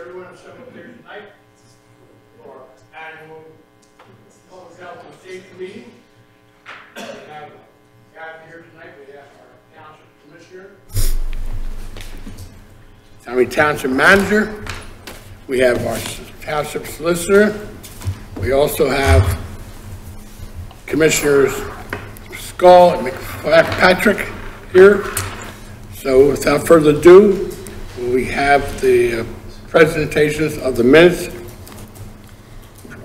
everyone assembled here tonight for our annual Public Health and Safety meeting. We have gathered here tonight. We have our Township Commissioner, Township Manager. We have our Township Solicitor. We also have Commissioners Skull and McPatrick here. So without further ado, we have the presentations of the minutes.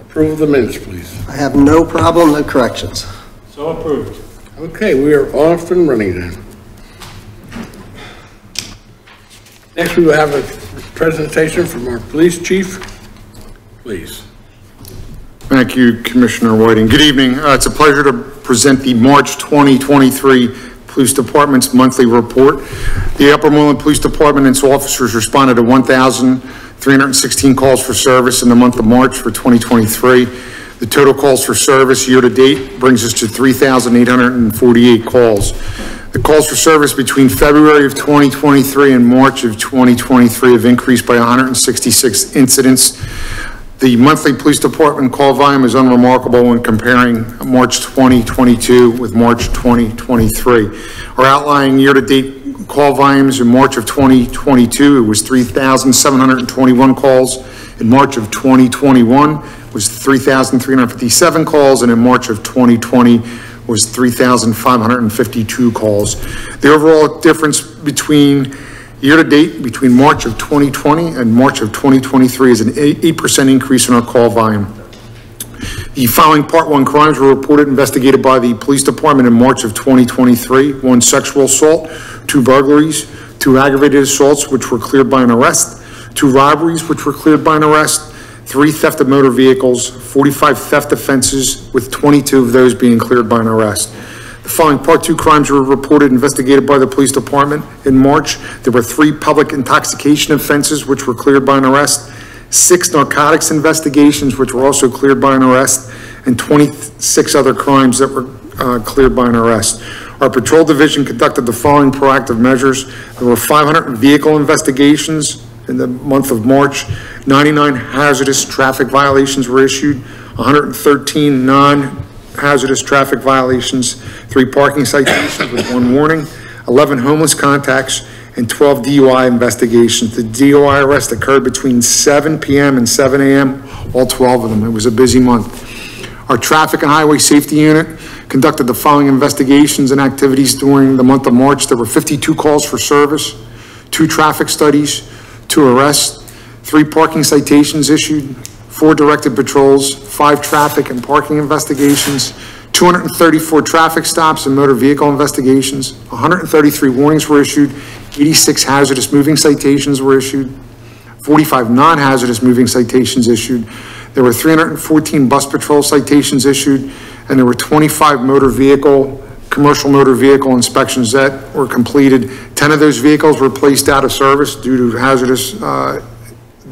Approval of the minutes, please. I have no problem, no corrections. So approved. Okay, we are off and running then. Next, we will have a presentation from our police chief. Please. Thank you, Commissioner Whiting. Good evening. It's a pleasure to present the March 2023 Police Department's monthly report. The Upper Moreland Police Department and its officers responded to 1,316 calls for service in the month of March for 2023. The total calls for service year to date brings us to 3,848 calls. The calls for service between February of 2023 and March of 2023 have increased by 166 incidents. The monthly police department call volume is unremarkable when comparing March 2022 with March 2023. Our outlying year-to-date call volumes in March of 2022, it was 3,721 calls. In March of 2021 was 3,357 calls, and in March of 2020 was 3,552 calls. The overall difference between year-to-date between March of 2020 and March of 2023 is an 8% increase in our call volume. The following Part 1 crimes were reported investigated by the Police Department in March of 2023. 1 sexual assault, 2 burglaries, 2 aggravated assaults, which were cleared by an arrest, 2 robberies, which were cleared by an arrest, 3 theft of motor vehicles, 45 theft offenses, with 22 of those being cleared by an arrest. The following Part 2 crimes were reported investigated by the Police Department in March. There were 3 public intoxication offenses, which were cleared by an arrest, 6 narcotics investigations, which were also cleared by an arrest, and 26 other crimes that were cleared by an arrest. Our patrol division conducted the following proactive measures. There were 500 vehicle investigations in the month of March. 99 hazardous traffic violations were issued, 113 non-hazardous traffic violations, 3 parking citations with 1 warning, 11 homeless contacts, and 12 DUI investigations. The DUI arrest occurred between 7 p.m. and 7 a.m., all 12 of them. It was a busy month. Our Traffic and Highway Safety Unit conducted the following investigations and activities during the month of March. There were 52 calls for service, 2 traffic studies, 2 arrests, 3 parking citations issued, 4 directed patrols, 5 traffic and parking investigations, 234 traffic stops and motor vehicle investigations, 133 warnings were issued, 86 hazardous moving citations were issued, 45 non-hazardous moving citations issued. There were 314 bus patrol citations issued, and there were 25 commercial motor vehicle inspections that were completed. 10 of those vehicles were placed out of service due to hazardous,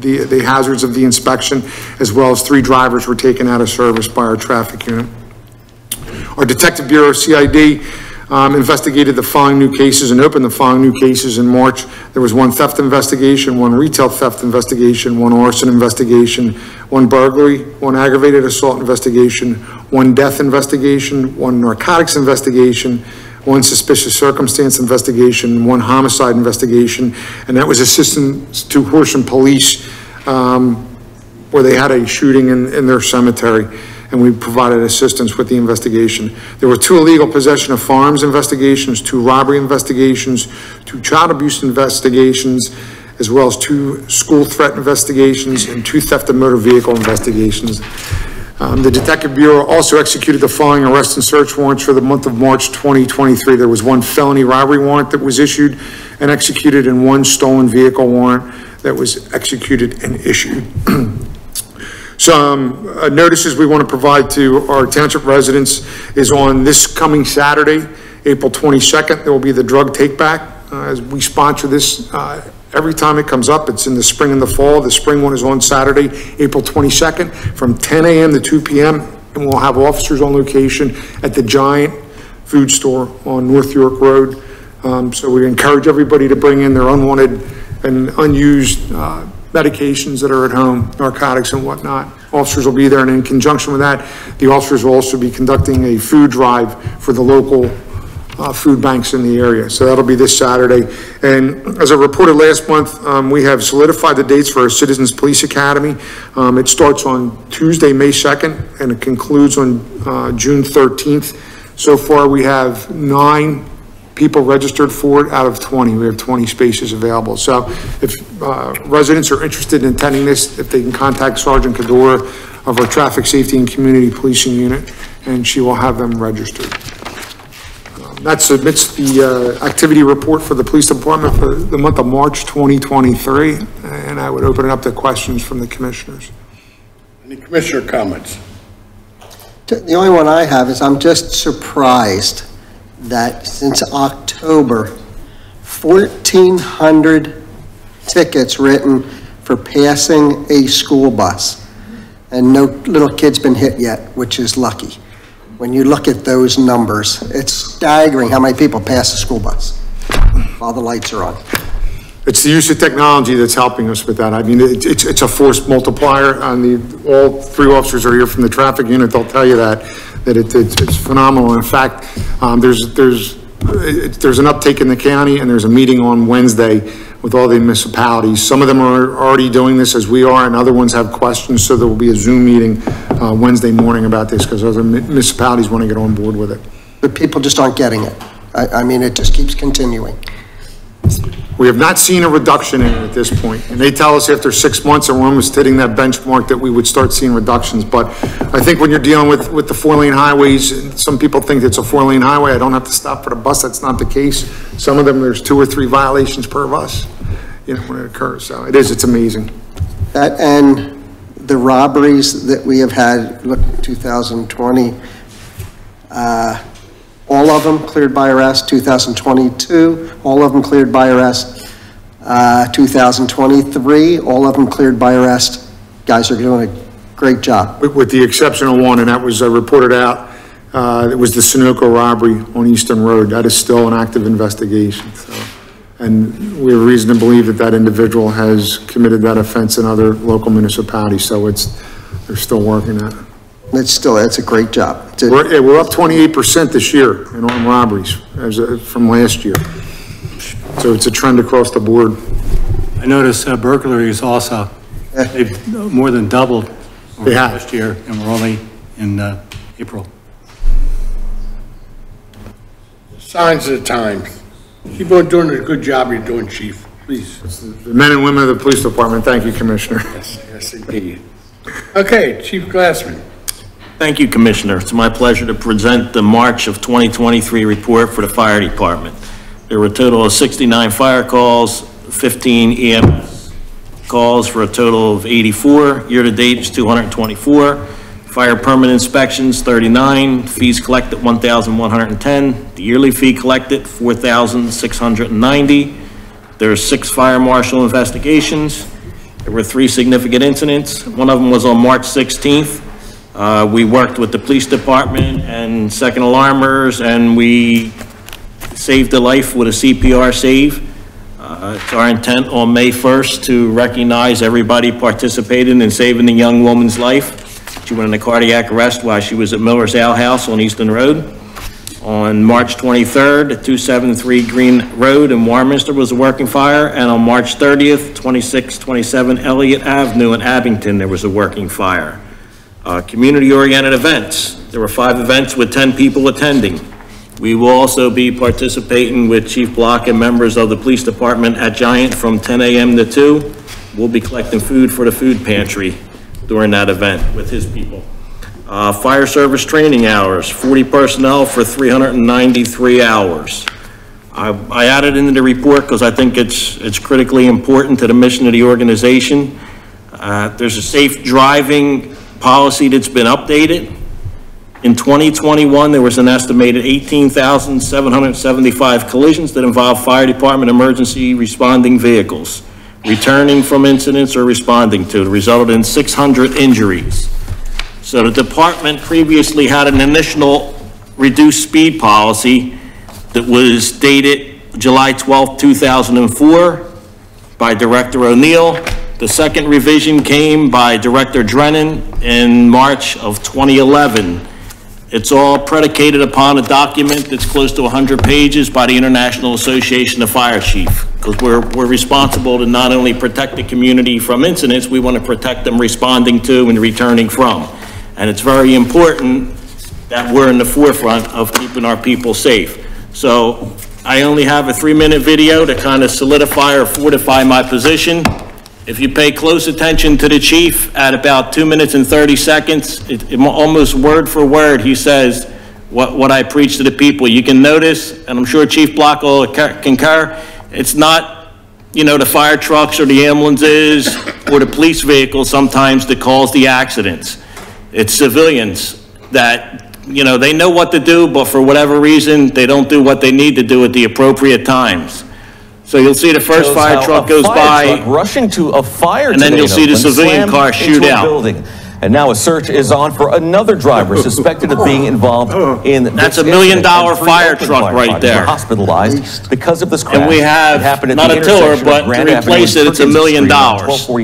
the hazards of the inspection, as well as 3 drivers were taken out of service by our traffic unit. Our Detective Bureau, CID, investigated the following new cases and opened the following new cases in March. There was 1 theft investigation, 1 retail theft investigation, 1 arson investigation, 1 burglary, 1 aggravated assault investigation, 1 death investigation, 1 narcotics investigation, 1 suspicious circumstance investigation, 1 homicide investigation, and that was assistance to Horsham Police where they had a shooting in their cemetery, and we provided assistance with the investigation. There were 2 illegal possession of firearms investigations, 2 robbery investigations, 2 child abuse investigations, as well as 2 school threat investigations and 2 theft of motor vehicle investigations. The Detective Bureau also executed the following arrest and search warrants for the month of March 2023. There was 1 felony robbery warrant that was issued and executed, and 1 stolen vehicle warrant that was executed and issued. Some notices we want to provide to our township residents is on this coming Saturday, April 22nd, there will be the drug take back. As we sponsor this every time it comes up. It's in the spring and the fall. The spring one is on Saturday, April 22nd from 10 a.m. to 2 p.m. And we'll have officers on location at the Giant food store on North York Road. So we encourage everybody to bring in their unwanted and unused medications that are at home, narcotics and whatnot. Officers will be there, and in conjunction with that, the officers will also be conducting a food drive for the local food banks in the area. So that'll be this Saturday. And as I reported last month, we have solidified the dates for our Citizens Police Academy. It starts on Tuesday, May 2nd, and it concludes on June 13th. So far, we have 9 people registered for it out of 20. We have 20 spaces available. So if residents are interested in attending this, if they can contact Sergeant Cadora of our Traffic Safety and Community Policing Unit, and she will have them registered. That submits the activity report for the police department for the month of March 2023, and I would open it up to questions from the commissioners. Any commissioner comments? The only one I have is I'm just surprised that since October, 1,400 tickets written for passing a school bus, and no little kid's been hit yet, which is lucky. When you look at those numbers, it's staggering how many people pass a school bus while the lights are on. It's the use of technology that's helping us with that. I mean, it's a force multiplier. All 3 officers are here from the traffic unit. They'll tell you that it's phenomenal. In fact, there's an uptake in the county, and there's a meeting on Wednesday with all the municipalities. Some of them are already doing this as we are, and other ones have questions. So there will be a Zoom meeting Wednesday morning about this, because other municipalities want to get on board with it. But people just aren't getting it. I mean, it just keeps continuing. We have not seen a reduction in it at this point. And they tell us after 6 months, and we're almost hitting that benchmark, that we would start seeing reductions. But I think when you're dealing with the 4-lane highways, some people think it's a 4-lane highway. I don't have to stop for the bus. That's not the case. Some of them, there's 2 or 3 violations per bus, when it occurs. So it's amazing. That and the robberies that we have had, look, 2020, all of them cleared by arrest. 2022, all of them cleared by arrest. 2023, all of them cleared by arrest. Guys are doing a great job. With the exception of one, and that was reported out, it was the Sunoco robbery on Eastern Road. That is still an active investigation. So, and we have reason to believe that that individual has committed that offense in other local municipalities. So they're still working at it. It's a great job. We're up 28% this year in armed robberies from last year. So it's a trend across the board. I noticed burglaries also. They've more than doubled over last year, and we're only in April. Signs of the times. Keep on doing a good job you're doing, Chief. Please. The men and women of the police department. Thank you, Commissioner. Yes, indeed. Okay, Chief Glassman. Thank you, Commissioner. It's my pleasure to present the March of 2023 report for the fire department. There were a total of 69 fire calls, 15 EMS calls for a total of 84. Year-to-date is 224. Fire permit inspections, 39. Fees collected, 1,110. The yearly fee collected, 4,690. There are 6 fire marshal investigations. There were 3 significant incidents. One of them was on March 16th. We worked with the police department and second alarmers, and we saved a life with a CPR save. It's our intent on May 1st to recognize everybody participating in saving the young woman's life. She went into cardiac arrest while she was at Miller's Ale House on Easton Road. On March 23rd, at 273 Green Road in Warminster was a working fire, and on March 30th, 2627 Elliott Avenue in Abington, there was a working fire. Community-oriented events. There were 5 events with 10 people attending. We will also be participating with Chief Block and members of the police department at Giant from 10 a.m. to 2. We'll be collecting food for the food pantry during that event with his people. Fire service training hours, 40 personnel for 393 hours. I added into the report because I think it's critically important to the mission of the organization. There's a safe driving policy that's been updated. In 2021, there was an estimated 18,775 collisions that involved fire department emergency responding vehicles, returning from incidents or responding to. It resulted in 600 injuries. So the department previously had an initial reduced speed policy that was dated July 12, 2004 by Director O'Neill. The second revision came by Director Drennan in March of 2011. It's all predicated upon a document that's close to 100 pages by the International Association of Fire Chiefs, because we're responsible to not only protect the community from incidents, we want to protect them responding to and returning from. And it's very important that we're in the forefront of keeping our people safe. So I only have a 3-minute video to kind of solidify or fortify my position. If you pay close attention to the chief at about 2 minutes and 30 seconds, almost word for word, he says what I preach to the people. You can notice, and I'm sure Chief Block will concur, it's not, you know, the fire trucks or the ambulances or the police vehicles sometimes that cause the accidents. It's civilians that, you know, they know what to do, but for whatever reason, they don't do what they need to do at the appropriate times. So you'll see the first fire truck goes by, rushing to a fire and then you'll see the civilian car shoot out. And now a search is on for another driver suspected of being involved in that's $1 million fire truck right there. Hospitalized because of this crash. And we have not a tiller, but to replace it, it's $1 million.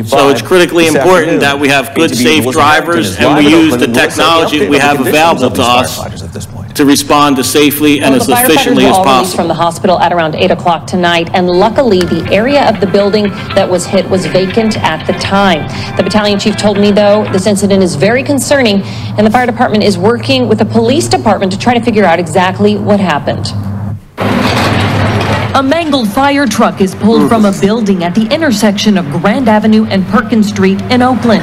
So it's critically important that we have good, safe drivers, and we use the technology we have available to us to respond as safely and as efficiently as possible. From the hospital at around 8 o'clock tonight, and luckily the area of the building that was hit was vacant at the time. The battalion chief told me, though, this incident is very concerning, and the fire department is working with the police department to try to figure out exactly what happened. A mangled fire truck is pulled from a building at the intersection of Grand Avenue and Perkins Street in Oakland.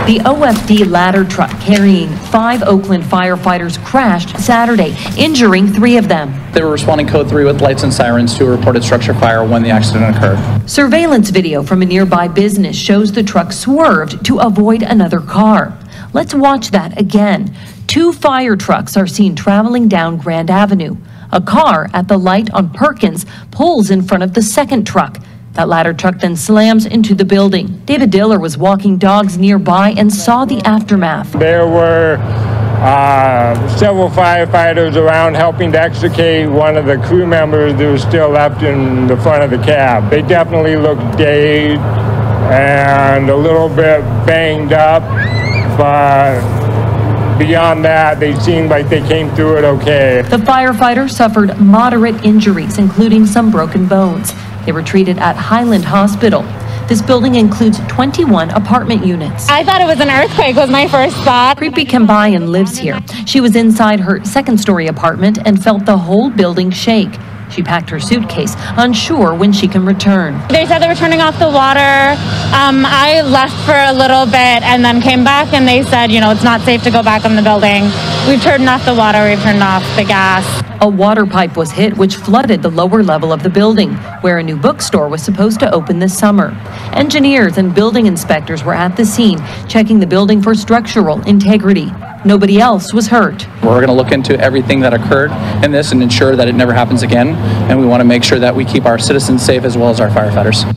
The OFD ladder truck carrying 5 Oakland firefighters crashed Saturday, injuring 3 of them. They were responding code 3 with lights and sirens to a reported structure fire when the accident occurred. Surveillance video from a nearby business shows the truck swerved to avoid another car. Let's watch that again. 2 fire trucks are seen traveling down Grand Avenue. A car at the light on Perkins pulls in front of the second truck. That ladder truck then slams into the building. David Diller was walking dogs nearby and saw the aftermath. There were several firefighters around helping to extricate one of the crew members that was still left in the front of the cab. They definitely looked dazed and a little bit banged up, but beyond that, they seemed like they came through it okay. The firefighter suffered moderate injuries, including some broken bones. They were treated at Highland Hospital. This building includes 21 apartment units. I thought it was an earthquake, was my first thought. Preeti Kambayan lives here. She was inside her second-story apartment and felt the whole building shake. She packed her suitcase, unsure when she can return. They said they were turning off the water. I left for a little bit and then came back, and they said, you know, it's not safe to go back in the building. We've turned off the water, we've turned off the gas. A water pipe was hit, which flooded the lower level of the building, where a new bookstore was supposed to open this summer. Engineers and building inspectors were at the scene, checking the building for structural integrity. Nobody else was hurt. We're going to look into everything that occurred in this and ensure that it never happens again. And we want to make sure that we keep our citizens safe as well as our firefighters.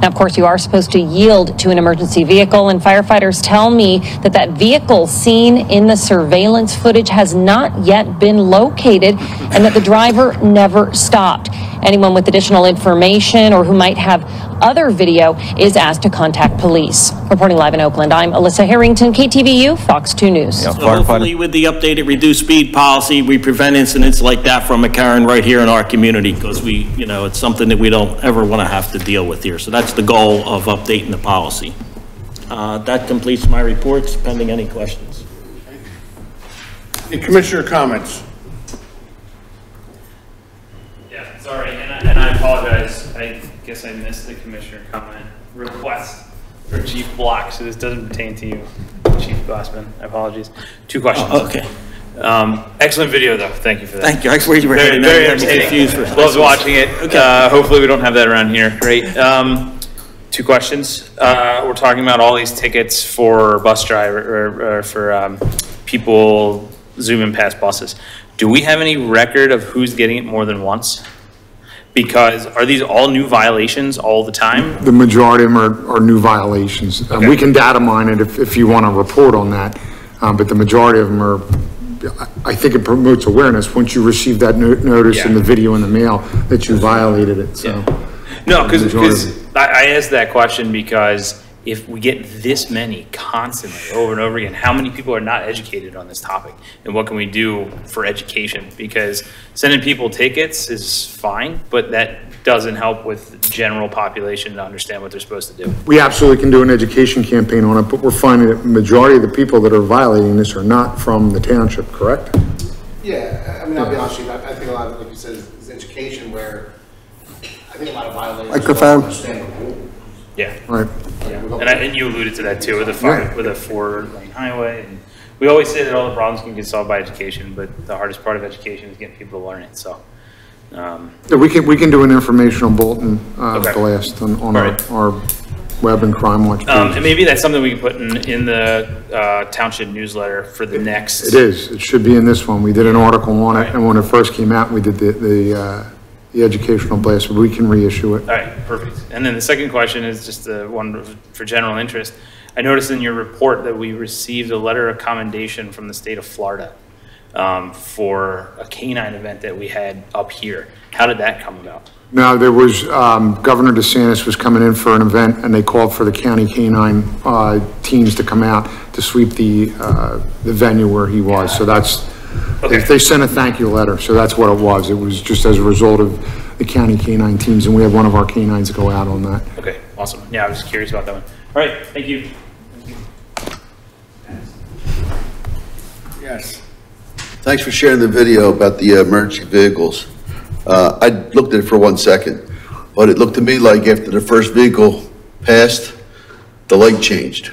Now, of course, you are supposed to yield to an emergency vehicle, and firefighters tell me that that vehicle seen in the surveillance footage has not yet been located and that the driver never stopped. Anyone with additional information or who might have other video is asked to contact police. Reporting live in Oakland, I'm Alyssa Harrington, KTVU, Fox 2 News. So hopefully with the updated reduced speed policy, we prevent incidents like that from occurring right here in our community, because we, you know, it's something that we don't ever want to have to deal with here. So that's the goal of updating the policy. That completes my reports, pending any questions. Any commissioner comments? Yeah, sorry, and I apologize. I guess I missed the commissioner comment request for Chief Block, so this doesn't pertain to you, Chief Glassman. Apologies. 2 questions. Oh, okay. Excellent video, though. Thank you for that. Thank you. I swear you were very entertaining. Loved watching it. Okay. Hopefully we don't have that around here. Great. 2 questions. We're talking about all these tickets for bus driver or for people zooming past buses. Do we have any record of who's getting it more than once? Because are these all new violations all the time? The majority of them are new violations. Okay. We can data mine it if you want to report on that, but the majority of them are, I think it promotes awareness once you receive that notice in the video in the mail that you violated it, so. Yeah. No, because I asked that question because if we get this many constantly over and over again, how many people are not educated on this topic? And what can we do for education? Because sending people tickets is fine, but that doesn't help with the general population to understand what they're supposed to do. We absolutely can do an education campaign on it, but we're finding that the majority of the people that are violating this are not from the township, correct? Yeah, I mean, I'll be honest with you, I think a lot of, like you said, is education where I think a lot of violators Microphone. don't understand the rules. Yeah. Right. Yeah. And you alluded to that too with a 4-lane highway. And we always say that all the problems can get solved by education, but the hardest part of education is getting people to learn it. So. Yeah, we can do an informational bulletin blast on our web and crime watch page. And maybe that's something we can put in the township newsletter for the next. It is. It should be in this one. We did an article on it, and when it first came out, we did the educational blast, but we can reissue it. All right, perfect. And then the second question is just the one for general interest. I noticed in your report that we received a letter of commendation from the state of Florida for a canine event that we had up here. How did that come about? Now, there was, Governor DeSantis was coming in for an event, and they called for the county canine teams to come out to sweep the venue where he was. So that's, they sent a thank you letter, so that's what it was. It was just as a result of the county canine teams, and we had one of our canines go out on that. Okay, awesome. Yeah, I was just curious about that one. All right, thank you. Yes. Thanks for sharing the video about the emergency vehicles. I looked at it for 1 second, but it looked to me like after the first vehicle passed, the light changed.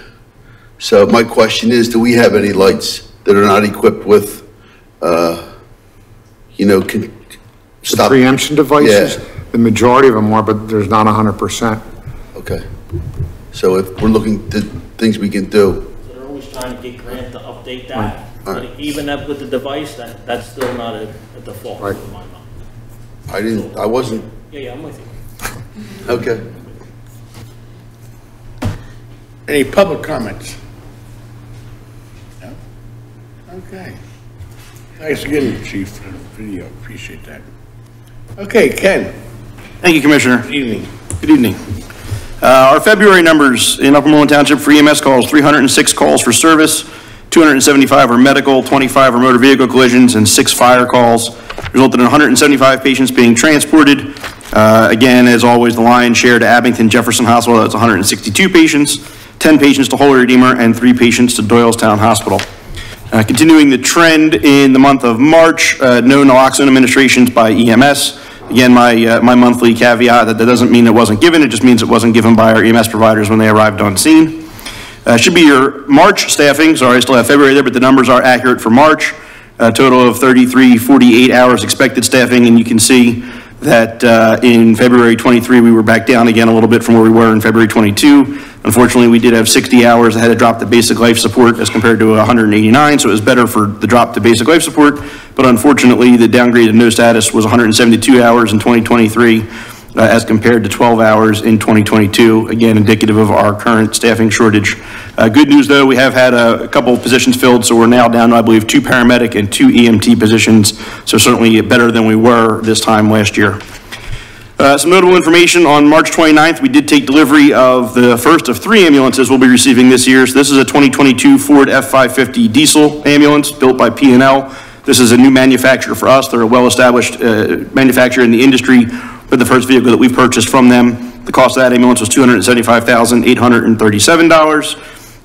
So my question is, do we have any lights that are not equipped with, can stop? The preemption devices? Yeah. The majority of them are, but there's not 100%. Okay. So if we're looking to things we can do. So they're always trying to get grant to update that. But even up with the device, that's still not a default. Right. In my mind. I wasn't. Yeah, I'm with you. Okay. Any public comments? No? Okay. Thanks again, Chief, for the video. Appreciate that. Okay, Ken. Thank you, Commissioner. Good evening. Good evening. Our February numbers in Upper Moreland Township for EMS calls, 306 calls for service, 275 are medical, 25 are motor vehicle collisions, and 6 fire calls, resulted in 175 patients being transported. Again, as always, the lion's share to Abington Jefferson Hospital, that's 162 patients, 10 patients to Holy Redeemer, and 3 patients to Doylestown Hospital. Continuing the trend in the month of March, no naloxone administrations by EMS. Again, my monthly caveat that doesn't mean it wasn't given, it just means it wasn't given by our EMS providers when they arrived on scene. Should be your March staffing. Sorry, I still have February there, but the numbers are accurate for March. A total of 48 hours expected staffing, and you can see that in February 23, we were back down again a little bit from where we were in February 22. Unfortunately, we did have 60 hours that had to drop to basic life support as compared to 189, so it was better for the drop to basic life support, but unfortunately, the downgrade to no status was 172 hours in 2023. As compared to 12 hours in 2022, again, indicative of our current staffing shortage. Good news though, we have had a couple of positions filled, so we're now down to, I believe, 2 paramedic and 2 EMT positions, so certainly better than we were this time last year. Some notable information, on March 29th, we did take delivery of the first of 3 ambulances we'll be receiving this year. So this is a 2022 Ford F550 diesel ambulance built by P&L. This is a new manufacturer for us. They're a well-established manufacturer in the industry. But the first vehicle that we've purchased from them, the cost of that ambulance was $275,837.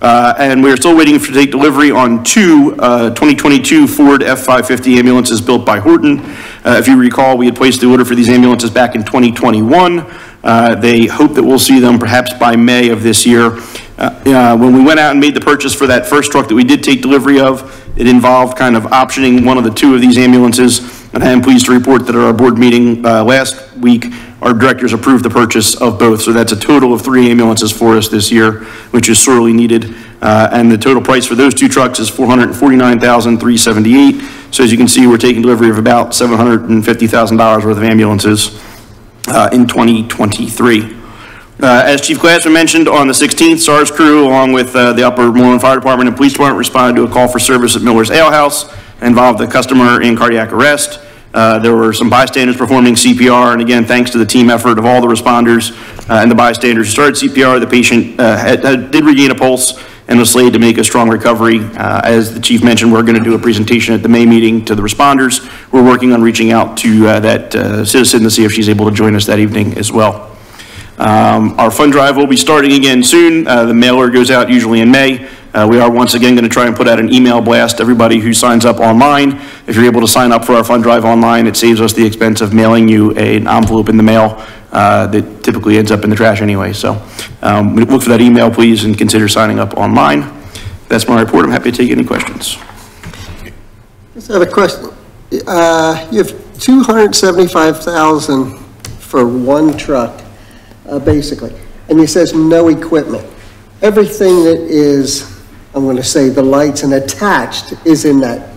And we're still waiting to take delivery on 2 2022 Ford F550 ambulances built by Horton. If you recall, we had placed the order for these ambulances back in 2021. They hope that we'll see them perhaps by May of this year. When we went out and made the purchase for that first truck that we did take delivery of, it involved kind of optioning one of the 2 of these ambulances. And I am pleased to report that at our board meeting last week, our directors approved the purchase of both. So that's a total of 3 ambulances for us this year, which is sorely needed. And the total price for those 2 trucks is $449,378. So as you can see, we're taking delivery of about $750,000 worth of ambulances in 2023. As Chief Glassman mentioned, on the 16th, SARS crew, along with the Upper Moreland Fire Department and Police Department, responded to a call for service at Miller's Ale House, involved a customer in cardiac arrest. There were some bystanders performing CPR, and again, thanks to the team effort of all the responders and the bystanders who started CPR, the patient did regain a pulse and was slated to make a strong recovery. As the chief mentioned, we're going to do a presentation at the May meeting to the responders. We're working on reaching out to that citizen to see if she's able to join us that evening as well. Our fund drive will be starting again soon. The mailer goes out usually in May. We are once again going to try and put out an email blast to everybody who signs up online. If you're able to sign up for our fund drive online, it saves us the expense of mailing you an envelope in the mail that typically ends up in the trash anyway. So look for that email, please, and consider signing up online. That's my report. I'm happy to take any questions. Just have a question. You have 275,000 for one truck, basically, and it says no equipment. Everything that is, I'm going to say, the lights and attached is in that.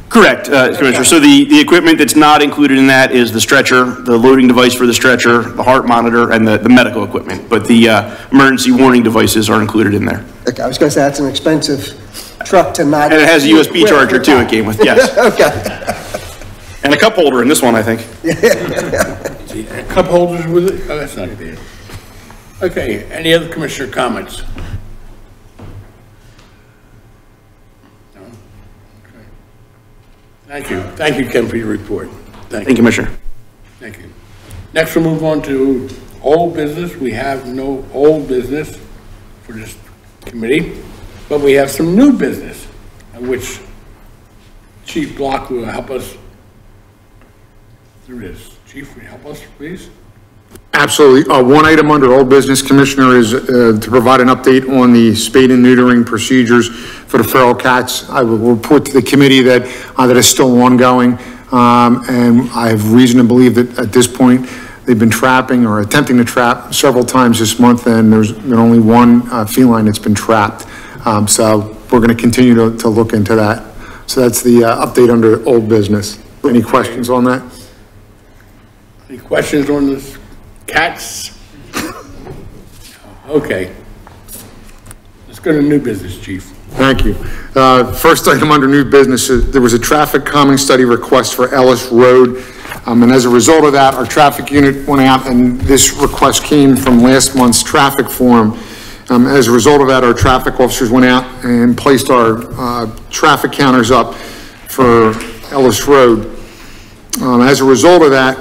Correct, Commissioner. So the equipment that's not included in that is the stretcher, the loading device for the stretcher, the heart monitor, and the medical equipment. But the emergency warning devices are included in there. Okay, I was going to say that's an expensive truck to not. And it has a USB charger too. It came with, yes. Okay. And a cup holder in this one, I think. Cup holders with it? Oh, that's not bad. Okay, any other commissioner comments? No? Okay. Thank you. Thank you, Ken, for your report. Thank you, Commissioner. Thank you. Next, we'll move on to old business. We have no old business for this committee, but we have some new business, which Chief Block will help us through this. Chief, will you help us, please? Absolutely. One item under old business, Commissioner, is to provide an update on the spade and neutering procedures for the feral cats. I will report to the committee that that is still ongoing, and I have reason to believe that at this point they've been trapping or attempting to trap several times this month, and there's been only one feline that's been trapped. So we're going to continue to look into that. So that's the update under old business. Any questions on that? Any questions on this? Cats? Okay. Let's go to new business, Chief. Thank you. First item under new business, there was a traffic calming study request for Ellis Road. And as a result of that, our traffic unit went out, and this request came from last month's traffic forum. As a result of that, our traffic officers went out and placed our traffic counters up for Ellis Road. As a result of that,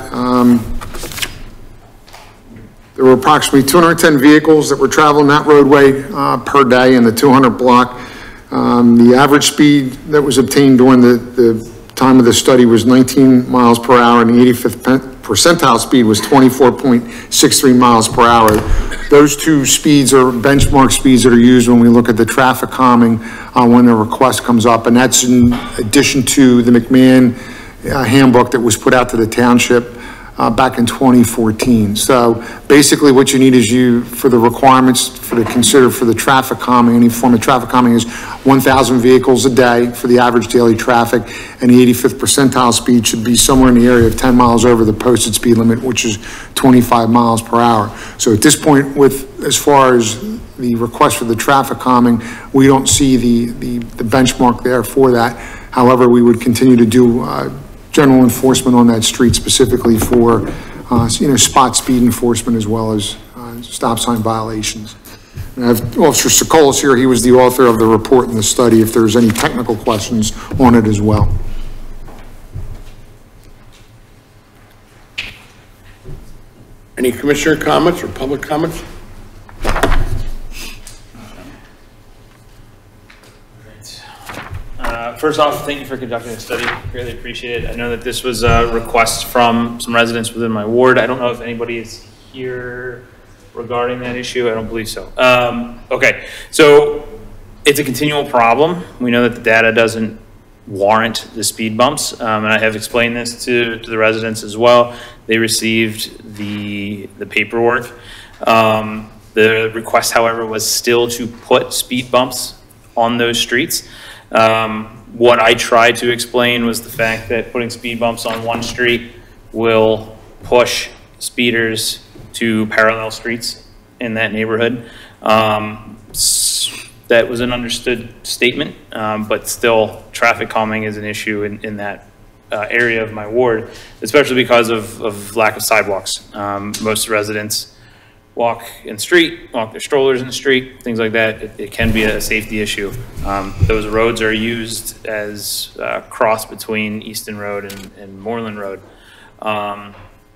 there were approximately 210 vehicles that were traveling that roadway per day in the 200 block. The average speed that was obtained during the time of the study was 19 miles per hour, and the 85th percentile speed was 24.63 miles per hour. Those two speeds are benchmark speeds that are used when we look at the traffic calming when the request comes up, and that's in addition to the McMahon handbook that was put out to the township back in 2014. So basically what you need is for the requirements to consider for the traffic calming, any form of traffic calming, is 1,000 vehicles a day for the average daily traffic, and the 85th percentile speed should be somewhere in the area of 10 miles over the posted speed limit, which is 25 miles per hour. So at this point, as far as the request for the traffic calming, we don't see the benchmark there for that. However, we would continue to do general enforcement on that street, specifically for spot speed enforcement as well as stop sign violations. And I have Officer Sokolis here. He was the author of the report and the study, if there's any technical questions on it as well. Any commissioner comments or public comments? First off, thank you for conducting the study. Greatly appreciate it. I know that this was a request from some residents within my ward. I don't know if anybody is here regarding that issue. I don't believe so. Okay, so it's a continual problem. We know that the data doesn't warrant the speed bumps, and I have explained this to the residents as well. They received the paperwork. The request, however, was still to put speed bumps on those streets. What I tried to explain was the fact that putting speed bumps on one street will push speeders to parallel streets in that neighborhood. That was an understood statement, but still traffic calming is an issue in that area of my ward, especially because of lack of sidewalks. Most residents walk in street, walk their strollers in the street, things like that. It can be a safety issue. Those roads are used as cross between Easton Road and Moreland Road.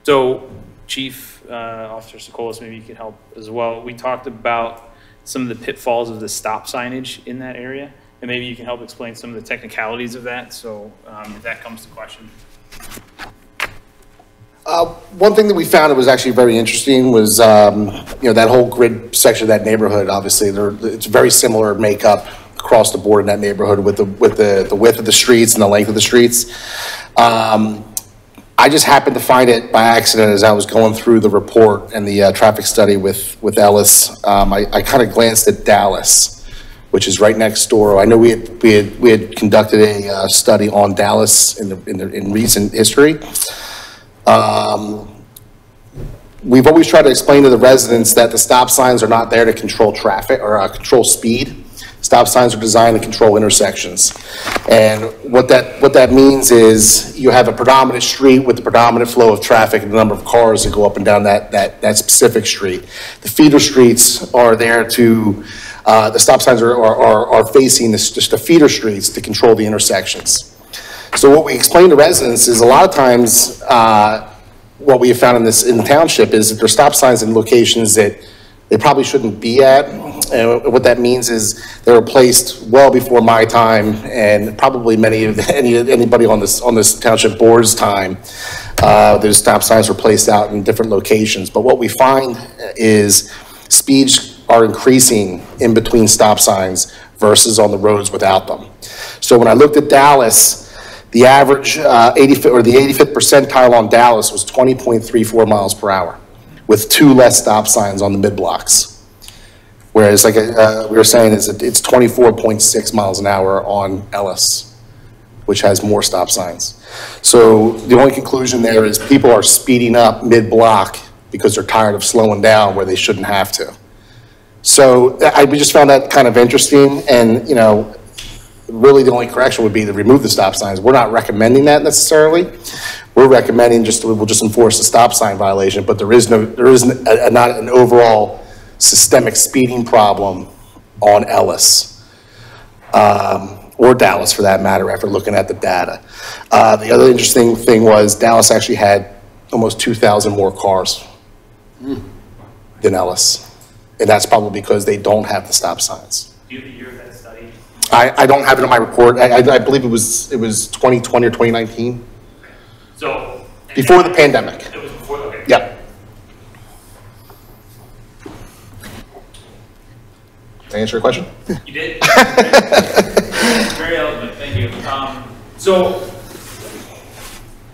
So Chief Officer Sokolis, maybe you can help as well. We talked about some of the pitfalls of the stop signage in that area, and maybe you can help explain some of the technicalities of that. So if that comes to question. One thing that we found that was actually very interesting was, that whole grid section of that neighborhood. Obviously, it's very similar makeup across the board in that neighborhood with the width of the streets and the length of the streets. I just happened to find it by accident as I was going through the report and the traffic study with Ellis. I kind of glanced at Dallas, which is right next door. I know we had conducted a study on Dallas in recent history. We've always tried to explain to the residents that the stop signs are not there to control traffic or control speed. Stop signs are designed to control intersections. And what that means is you have a predominant street with the predominant flow of traffic and the number of cars that go up and down that specific street. The feeder streets are there to, the stop signs are facing just the feeder streets to control the intersections. So what we explain to residents is a lot of times what we have found in the township is that there are stop signs in locations that they probably shouldn't be at. And what that means is they were placed well before my time and probably anybody on this township board's time. Those stop signs were placed out in different locations. But what we find is speeds are increasing in between stop signs versus on the roads without them. So when I looked at Dallas, the average 85th percentile on Dallas was 20.34 miles per hour, with 2 less stop signs on the mid-blocks. Whereas, like we were saying, it's 24.6 miles an hour on Ellis, which has more stop signs. So the only conclusion there is people are speeding up mid-block because they're tired of slowing down where they shouldn't have to. So we just found that kind of interesting, and really the only correction would be to remove the stop signs. We're not recommending that necessarily. We're recommending we'll just enforce the stop sign violation, but there isn't not an overall systemic speeding problem on Ellis or Dallas for that matter after looking at the data. The other interesting thing was Dallas actually had almost 2,000 more cars than Ellis. And that's probably because they don't have the stop signs. Do you have the year of that study? I don't have it in my report. I believe it was 2020 or 2019. So before the pandemic. It was before. Okay. Yep. Did I answer your question? You did. Very eloquent. Thank you. So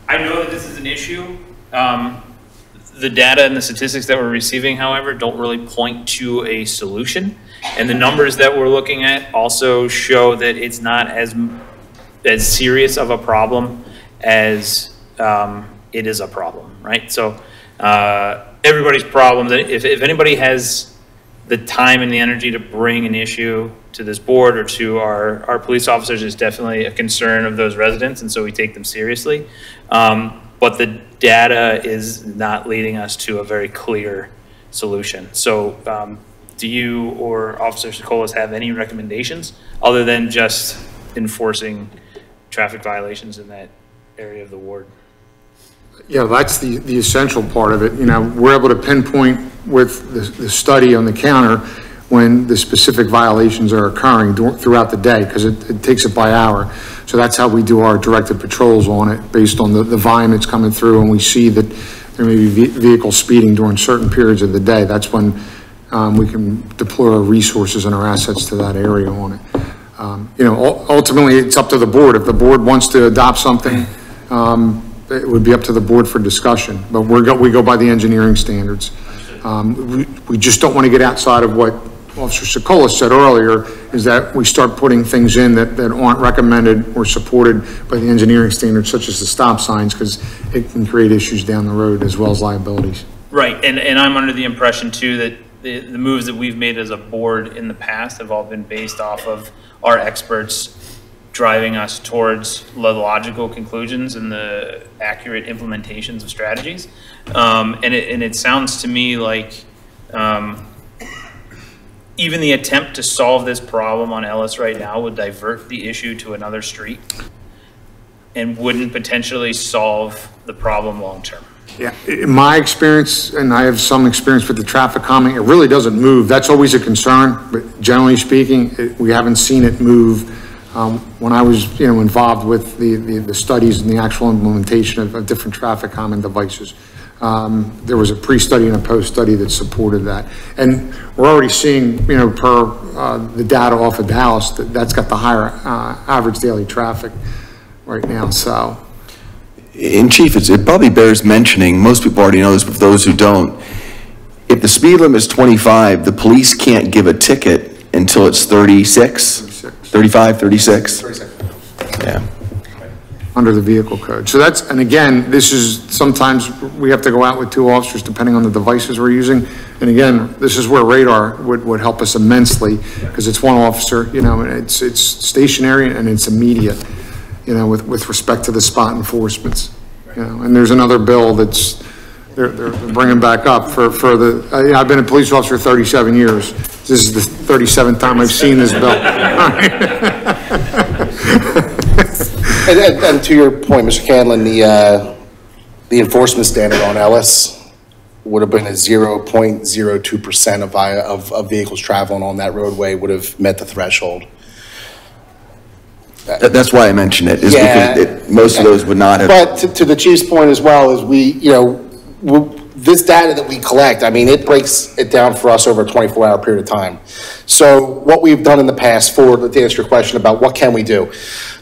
I know that this is an issue. The data and the statistics that we're receiving, however, don't really point to a solution. And the numbers that we're looking at also show that it's not as serious of a problem as it is a problem, right? So everybody's problem, that if anybody has the time and the energy to bring an issue to this board or to our police officers, is definitely a concern of those residents, and so we take them seriously. But the data is not leading us to a very clear solution. So do you or Officer Sokolis have any recommendations other than just enforcing traffic violations in that area of the ward? Yeah, that's the essential part of it. We're able to pinpoint with the study on the counter when the specific violations are occurring throughout the day, because it takes it by hour. So that's how we do our directed patrols on it, based on the volume that's coming through, and we see that there may be vehicles speeding during certain periods of the day. That's when we can deploy our resources and our assets to that area on it. Ultimately, it's up to the board. If the board wants to adopt something, it would be up to the board for discussion, but we go by the engineering standards. We just don't want to get outside of what Officer Sokolis said earlier, is that we start putting things in that aren't recommended or supported by the engineering standards, such as the stop signs, because it can create issues down the road as well as liabilities. Right, and I'm under the impression too that the moves that we've made as a board in the past have all been based off of our experts driving us towards the logical conclusions and the accurate implementations of strategies. And it sounds to me like even the attempt to solve this problem on Ellis right now would divert the issue to another street and wouldn't potentially solve the problem long-term. Yeah, in my experience, and I have some experience with the traffic calming, it really doesn't move. That's always a concern, but generally speaking, we haven't seen it move. When I was, involved with the studies and the actual implementation of different traffic calming devices, there was a pre-study and a post-study that supported that. And we're already seeing, per the data off of Dallas, that's got the higher average daily traffic right now, so. And Chief, it probably bears mentioning, most people already know this, but for those who don't, if the speed limit is 25, the police can't give a ticket until it's 36? 35, 36? 36. Yeah. Under the vehicle code. So that's, and again, this is, sometimes we have to go out with 2 officers depending on the devices we're using. And again, this is where radar would help us immensely, because it's 1 officer, and it's stationary and it's immediate, with respect to the spot enforcements. And there's another bill that's, they're bringing back up for the, I've been a police officer 37 years. This is the 37th time I've seen this bill. And to your point, Mr. Canlin, the enforcement standard on Ellis would have been a 0.02% of vehicles traveling on that roadway would have met the threshold. That's why I mentioned it, is because most of those would not have. But to the chief's point as well, is this data that we collect, I mean, it breaks it down for us over a 24-hour period of time. So what we've done in the past, to answer your question about what can we do,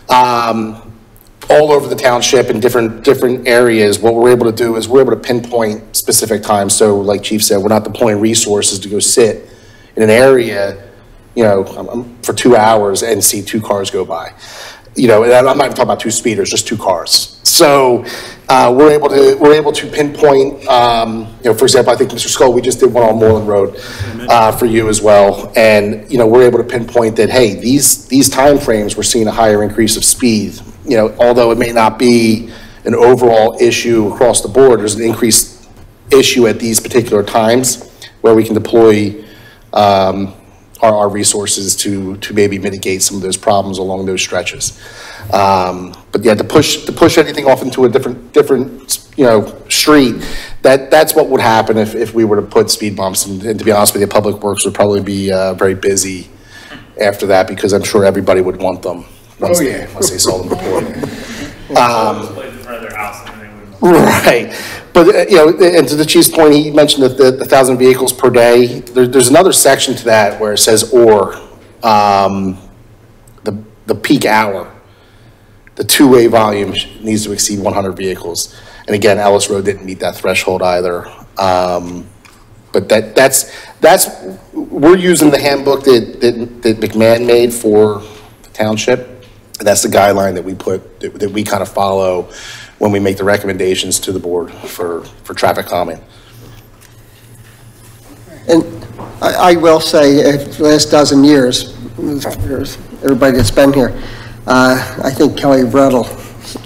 all over the township in different areas, what we're able to do is we're able to pinpoint specific times. So like Chief said, we're not deploying resources to go sit in an area, for 2 hours and see 2 cars go by. And I'm not even talking about 2 speeders, just 2 cars. So we're able to pinpoint. For example, I think Mr. Skull, we just did one on Moreland Road for you as well, and we're able to pinpoint that, hey, these time frames we're seeing a higher increase of speed. Although it may not be an overall issue across the board, there's an increased issue at these particular times where we can deploy our resources to maybe mitigate some of those problems along those stretches. But yeah, to push anything off into a different street, that's what would happen if we were to put speed bumps. And to be honest with you, Public Works would probably be very busy after that, because I'm sure everybody would want them once they saw them before. Right. But, and to the chief's point, he mentioned that the 1,000 vehicles per day, there's another section to that where it says, the peak hour, the 2-way volume needs to exceed 100 vehicles. And again, Ellis Road didn't meet that threshold either. But that's we're using the handbook that McMahon made for the township. And that's the guideline that we kind of follow when we make the recommendations to the board for traffic calming. And I will say, the last dozen years, everybody that's been here, I think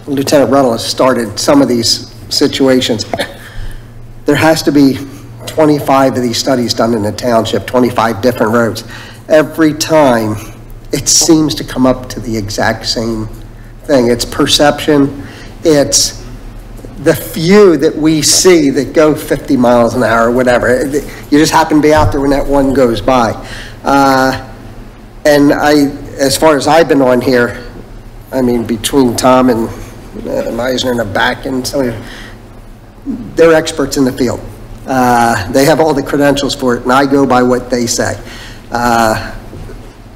Lieutenant Ruddle has started some of these situations. There has to be 25 of these studies done in the township, 25 different roads. Every time, it seems to come up to the exact same thing. It's perception. It's the few that we see that go 50 miles an hour or whatever. You just happen to be out there when that one goes by. And as far as I've been on here, I mean, between Tom and Meisner in the back and some of they're experts in the field. They have all the credentials for it, and I go by what they say.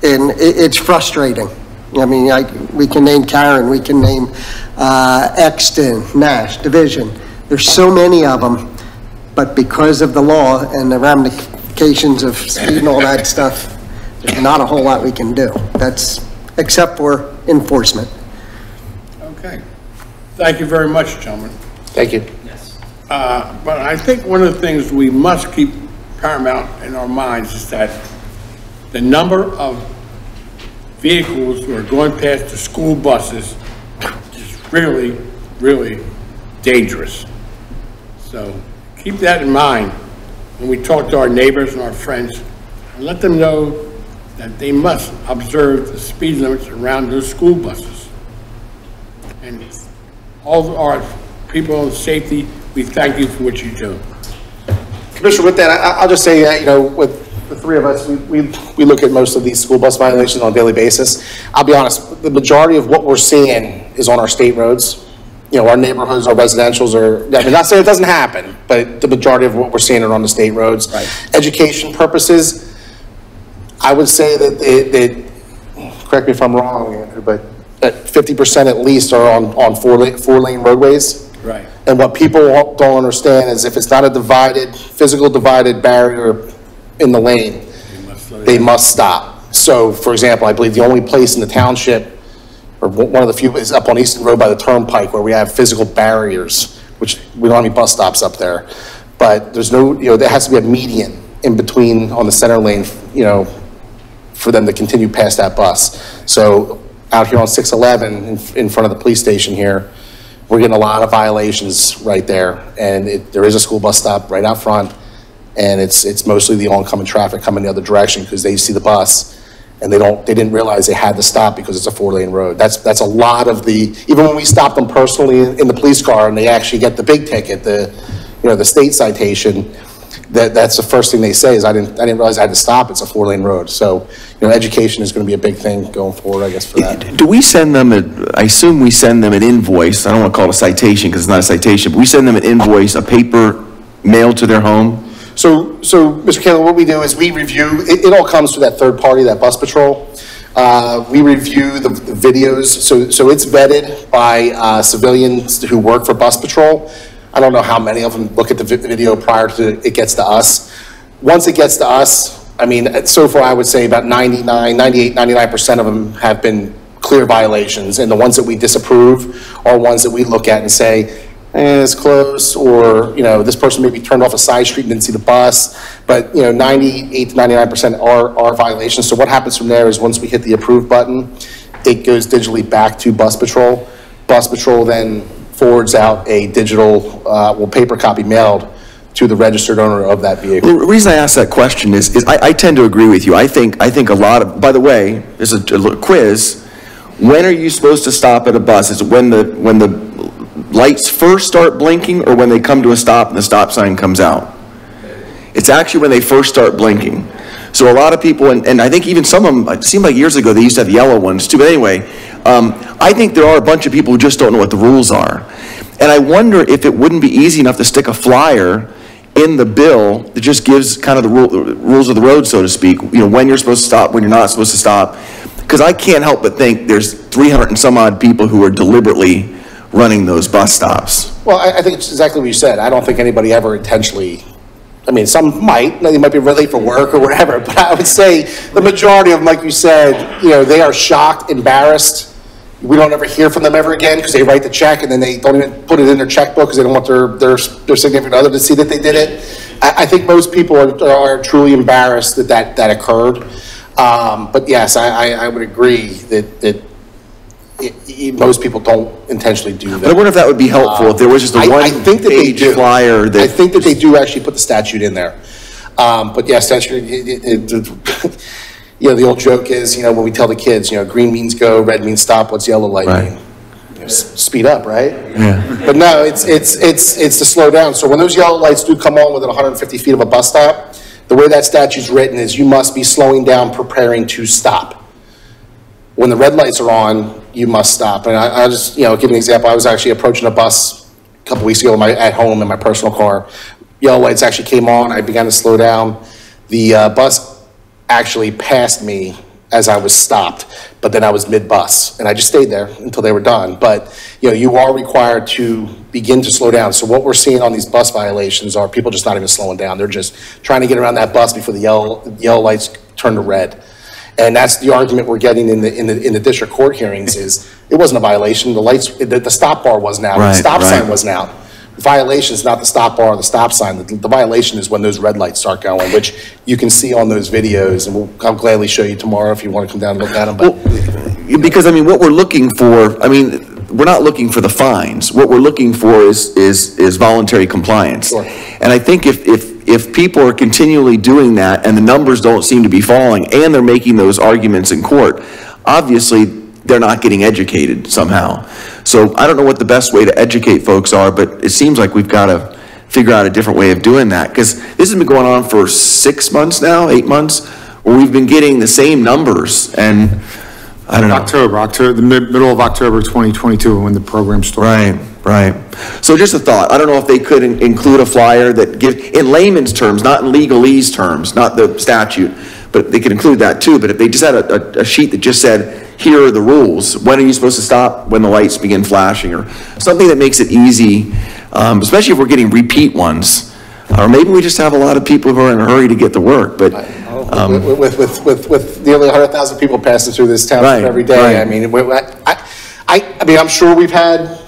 And it's frustrating. I mean, we can name Karen, we can name Exton, Nash, Division. There's so many of them, but because of the law and the ramifications of speed and all that stuff, there's not a whole lot we can do. That's except for enforcement. Okay. Thank you very much, gentlemen. Thank you. Yes. But I think one of the things we must keep paramount in our minds is that the number of vehicles who are going past the school buses is really, really dangerous. So keep that in mind when we talk to our neighbors and our friends, and let them know that they must observe the speed limits around those school buses. And all our people on safety, we thank you for what you do. Commissioner, with that, I'll just say that, you know, with the three of us, we look at most of these school bus violations on a daily basis. I'll be honest, the majority of what we're seeing is on our state roads. You know, our neighborhoods, our residentials are, I mean, not saying it doesn't happen, but the majority of what we're seeing are on the state roads. Right. Education purposes, I would say that correct me if I'm wrong, Andrew, but 50% at least are on four-lane roadways. Right. And what people don't understand is if it's not a physical divided barrier in the lane, they must stop. So, for example, I believe the only place in the township, or one of the few, is up on Easton Road by the Turnpike where we have physical barriers, which we don't have any bus stops up there. But there's no, you know, there has to be a median in between on the center lane, you know, for them to continue past that bus. So out here on 611 in front of the police station here, we're getting a lot of violations right there. And there is a school bus stop right out front, and it's mostly the oncoming traffic coming the other direction because they see the bus and they didn't realize they had to stop because it's a 4-lane road. That's a lot of the, even when we stop them personally in the police car and they actually get the big ticket, the state citation, that's the first thing they say is I didn't realize I had to stop. It's a 4-lane road. So, you know, education is going to be a big thing going forward, I guess, for that. Do we send them I assume we send them an invoice. I don't want to call it a citation because it's not a citation, but we send them an invoice, a paper mailed to their home? So Mr. Caleb, what we do is we review, it all comes through that third party, that bus patrol. We review the videos. So it's vetted by civilians who work for bus patrol. I don't know how many of them look at the video prior to it gets to us. Once it gets to us, I mean, so far I would say about 99% of them have been clear violations. And the ones that we disapprove are ones that we look at and say, it's close, or, you know, this person maybe turned off a side street and didn't see the bus. But, you know, 98 to 99% are violations. So what happens from there is once we hit the approve button, it goes digitally back to bus patrol. Bus patrol then forwards out a digital, paper copy mailed to the registered owner of that vehicle. Well, the reason I ask that question is I tend to agree with you. I think a lot of, by the way, there's a little quiz. When are you supposed to stop at a bus? Is it when the lights first start blinking or when they come to a stop and the stop sign comes out? It's actually when they first start blinking. So a lot of people, and I think even some of them, it seemed like years ago they used to have yellow ones too, but anyway, I think there are a bunch of people who just don't know what the rules are. And I wonder if it wouldn't be easy enough to stick a flyer in the bill that just gives kind of the rules of the road, so to speak, you know, when you're supposed to stop, when you're not supposed to stop. Because I can't help but think there's 300 and some odd people who are deliberately running those bus stops. Well, I think it's exactly what you said. I don't think anybody ever intentionally, I mean, some might, they might be really late for work or whatever, but I would say the majority of them, like you said, you know, they are shocked, embarrassed. We don't ever hear from them ever again because they write the check and then they don't even put it in their checkbook because they don't want their significant other to see that they did it. I think most people are truly embarrassed that occurred. But yes, I would agree that most people don't intentionally do that. But I wonder if that would be helpful if there was just a one-page flyer. I think that they do actually put the statute in there. But yeah, statute, you know, the old joke is, you know, when we tell the kids, you know, green means go, red means stop, what's yellow light mean? You know, speed up, right? Yeah. But no, it's to slow down. So when those yellow lights do come on within 150 feet of a bus stop, the way that statute's written is you must be slowing down, preparing to stop. When the red lights are on, you must stop. And I'll just, you know, give an example. I was actually approaching a bus a couple weeks ago at home in my personal car. Yellow lights actually came on. I began to slow down. The bus actually passed me as I was stopped, but then I was mid-bus, and I just stayed there until they were done. But, you know, you are required to begin to slow down. So what we're seeing on these bus violations are people just not even slowing down. They're just trying to get around that bus before the yellow lights turn to red. And that's the argument we're getting in the district court hearings is it wasn't a violation. The lights, the stop bar wasn't out. Right, the stop sign wasn't out. The violation is not the stop bar or the stop sign. The violation is when those red lights start going, which you can see on those videos, and I'll gladly show you tomorrow if you want to come down and look at them. But Because, I mean, what we're looking for, I mean, we're not looking for the fines. What we're looking for is voluntary compliance. Sure. And I think if people are continually doing that and the numbers don't seem to be falling and they're making those arguments in court, obviously they're not getting educated somehow. So I don't know what the best way to educate folks are, but it seems like we've got to figure out a different way of doing that, because this has been going on for 6 months now, 8 months, where we've been getting the same numbers, and I don't know. October, the middle of October 2022 when the program started. Right. So just a thought. I don't know if they could include a flyer that gives, in layman's terms, not in legalese terms, not the statute, but they could include that too. But if they just had a sheet that just said, here are the rules. When are you supposed to stop? When the lights begin flashing, or something that makes it easy, especially if we're getting repeat ones. Or maybe we just have a lot of people who are in a hurry to get to work, but. With nearly 100,000 people passing through this town every day, I mean, I mean, I'm sure we've had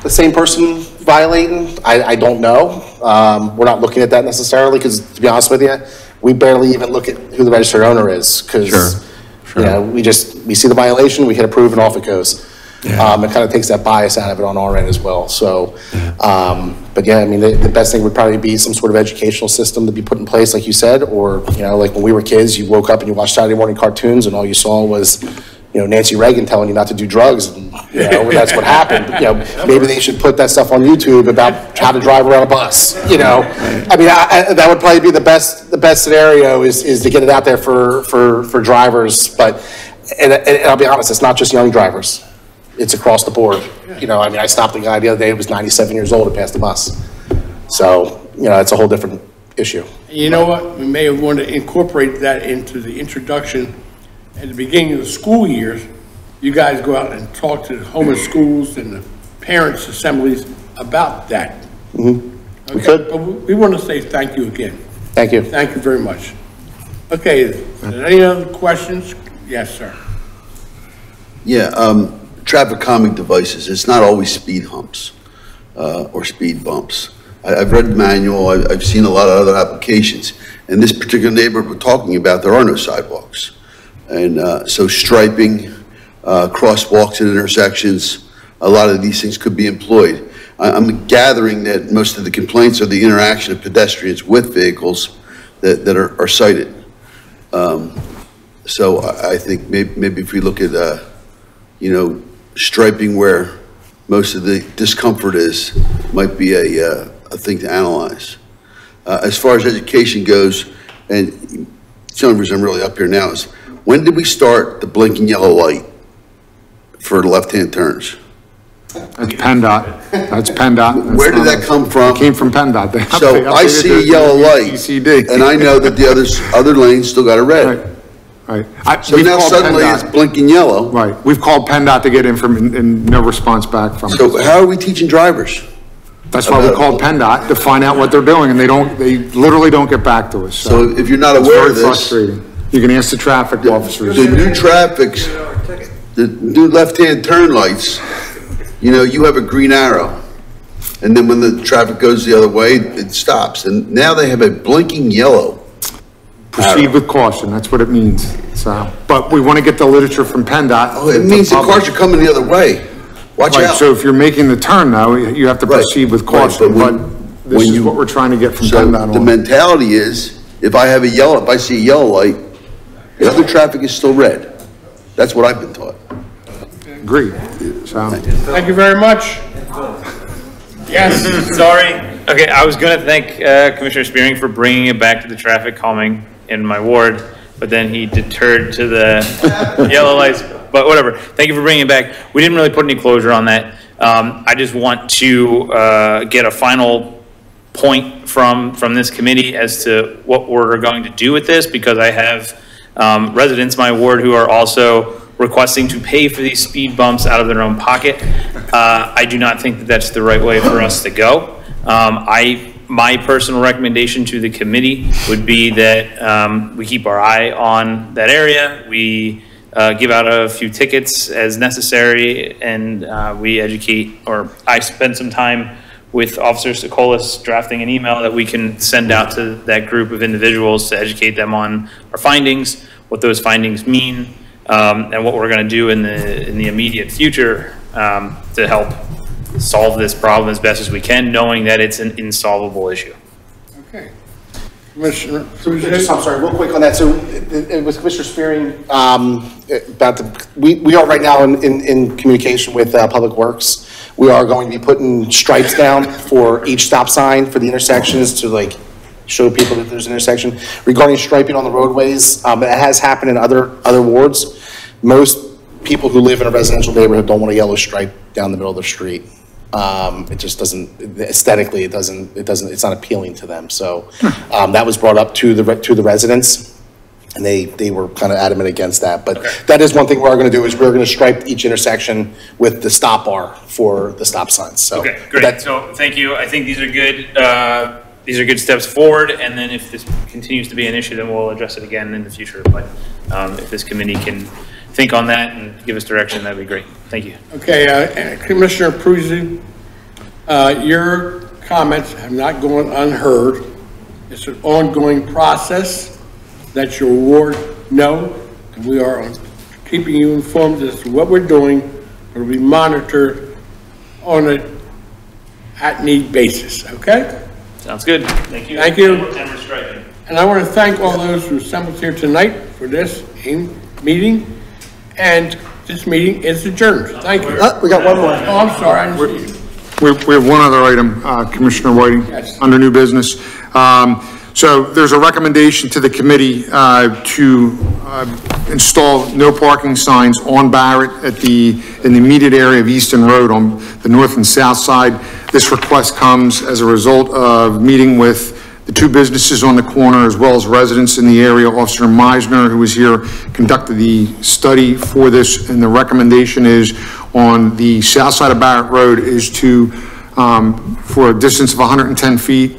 the same person violating. I don't know. We're not looking at that necessarily, because to be honest with you, we barely even look at who the registered owner is, because you know, we see the violation, we hit approve, and off it goes. It kind of takes that bias out of it on our end as well. So, but yeah, I mean, the best thing would probably be some sort of educational system to be put in place, like you said, or, you know, like when we were kids, you woke up and you watched Saturday morning cartoons and all you saw was, you know, Nancy Reagan telling you not to do drugs, and, you know, that's what happened. You know, maybe they should put that stuff on YouTube about how to drive around a bus, you know. I mean, that would probably be the best scenario is to get it out there for drivers, but, and I'll be honest, it's not just young drivers. It's across the board. You know, I mean, I stopped a guy the other day who was 97 years old and passed the bus. So, you know, it's a whole different issue. You know what? We may have wanted to incorporate that into the introduction at the beginning of the school years. You guys go out and talk to the homeless schools and the parents' assemblies about that. Mm-hmm. Okay? We could. But we want to say thank you again. Thank you. Thank you very much. Okay, is there any other questions? Yes, sir. Yeah, traffic calming devices, it's not always speed humps or speed bumps. I've read the manual, I've seen a lot of other applications. In this particular neighborhood we're talking about, there are no sidewalks. And so striping, crosswalks at intersections, a lot of these things could be employed. I'm gathering that most of the complaints are the interaction of pedestrians with vehicles that are cited. So I think maybe if we look at, you know, striping where most of the discomfort is, might be a thing to analyze. As far as education goes, and the only reason I'm really up here now is, when did we start the blinking yellow light for the left-hand turns? That's PennDOT. That's PennDOT. Where did that come from? It came from PennDOT. So I see a yellow light, and I know that the other lanes still got a red. Right. So now suddenly it's blinking yellow. Right. We've called PennDOT to get and no response back from So how are we teaching drivers? That's why we called PennDOT to find out what they're doing, and they literally don't get back to us. So if you're not aware of this, frustrating. You can ask the traffic officers. The new the new left-hand turn lights, you know, you have a green arrow, and then when the traffic goes the other way, it stops. And now they have a blinking yellow. Proceed with caution, that's what it means. So, but we want to get the literature from PennDOT. Oh, it means the cars are coming the other way. Watch out. So if you're making the turn now, you have to proceed with caution, but this is what we're trying to get from PennDOT. The mentality is, if I see a yellow light, the other traffic is still red. That's what I've been taught. Agreed. So. Thank you very much. Yes. Sorry. Okay, I was going to thank Commissioner Spearing for bringing it back to the traffic calming in my ward, but then he deterred to the yellow lights, but whatever. Thank you for bringing it back. We didn't really put any closure on that. I just want to get a final point from this committee as to what we're going to do with this, because I have residents in my ward who are also requesting to pay for these speed bumps out of their own pocket. I do not think that that's the right way for us to go. My personal recommendation to the committee would be that we keep our eye on that area. We give out a few tickets as necessary, and we educate, or I spend some time with Officer Sokolis drafting an email that we can send out to that group of individuals to educate them on our findings, what those findings mean, and what we're going to do in the immediate future to help solve this problem as best as we can, knowing that it's an insolvable issue. Okay. Commissioner, I'm sorry, real quick on that. So it was Commissioner Spearing about we are right now in communication with Public Works. We are going to be putting stripes down for each stop sign for the intersections to like show people that there's an intersection. Regarding striping on the roadways, it has happened in other wards. Most people who live in a residential neighborhood don't want a yellow stripe down the middle of the street. It just doesn't, aesthetically, it's not appealing to them. So that was brought up to the residents, and they were kind of adamant against that. But that is one thing we're going to do, is we're going to stripe each intersection with the stop bar for the stop signs. So okay, great. So thank you. I think these are good. These are good steps forward, and then if this continues to be an issue, then we'll address it again in the future. But if this committee can think on that and give us direction, that'd be great. Thank you. Okay, Commissioner Prusi, your comments have not gone unheard. It's an ongoing process that your ward know, and we are keeping you informed as to what we're doing. It'll be monitored on an at-need basis, okay? Sounds good. Thank you. Thank you. And we're striping. And I want to thank all those who assembled here tonight for this meeting. And this meeting is adjourned. Thank you. We got one more. Oh, I'm sorry. I didn't see you. We have one other item, Commissioner Whiting, under new business. So there's a recommendation to the committee to install no parking signs on Barrett in the immediate area of Easton Road on the north and south side. This request comes as a result of meeting with the two businesses on the corner, as well as residents in the area. Officer Meisner, who was here, conducted the study for this, and the recommendation is on the south side of Barrett Road is to, for a distance of 110 feet,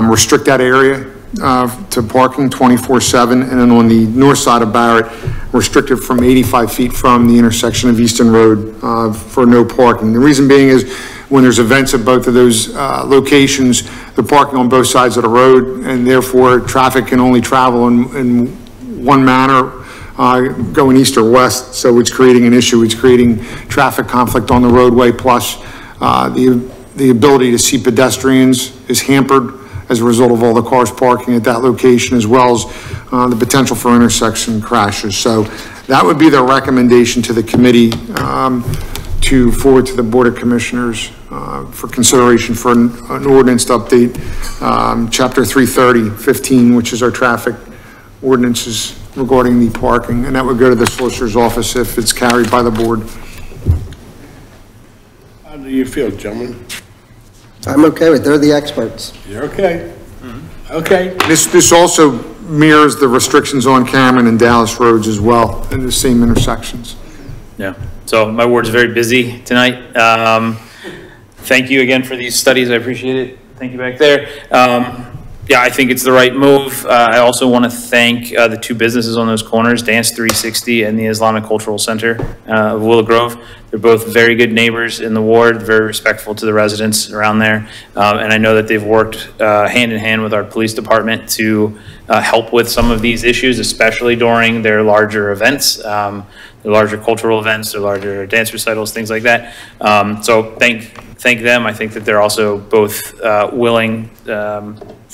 restrict that area to parking 24/7, and then on the north side of Barrett, restricted from 85 feet from the intersection of Easton Road for no parking. The reason being is when there's events at both of those locations, the parking on both sides of the road, and therefore traffic can only travel in one manner, going east or west. So it's creating an issue. It's creating traffic conflict on the roadway, plus the ability to see pedestrians is hampered as a result of all the cars parking at that location, as well as the potential for intersection crashes. So that would be the recommendation to the committee to forward to the Board of Commissioners for consideration for an ordinance to update Chapter 330-15, which is our traffic ordinances regarding the parking, and that would go to the Solicitor's office if it's carried by the board. How do you feel, gentlemen? I'm okay with it. They're the experts. You're okay. Okay. This also mirrors the restrictions on Cameron and Dallas roads as well in the same intersections. Yeah. So my ward's very busy tonight. Thank you again for these studies. I appreciate it. Thank you back there. Yeah, I think it's the right move. I also want to thank the two businesses on those corners, Dance 360 and the Islamic Cultural Center of Willow Grove. They're both very good neighbors in the ward, very respectful to the residents around there. And I know that they've worked hand in hand with our police department to help with some of these issues, especially during their larger events, their larger cultural events, their larger dance recitals, things like that. So thank them. I think that they're also both willing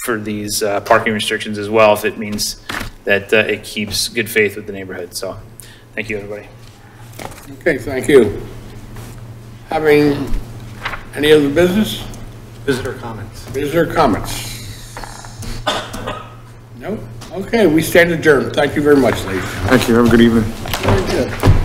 for these parking restrictions as well, if it means that it keeps good faith with the neighborhood. So thank you, everybody. Okay, thank you. Having any other business? Visitor comments. Visitor comments? No? Okay, we stand adjourned. Thank you very much, ladies. Thank you. Have a good evening. Very good.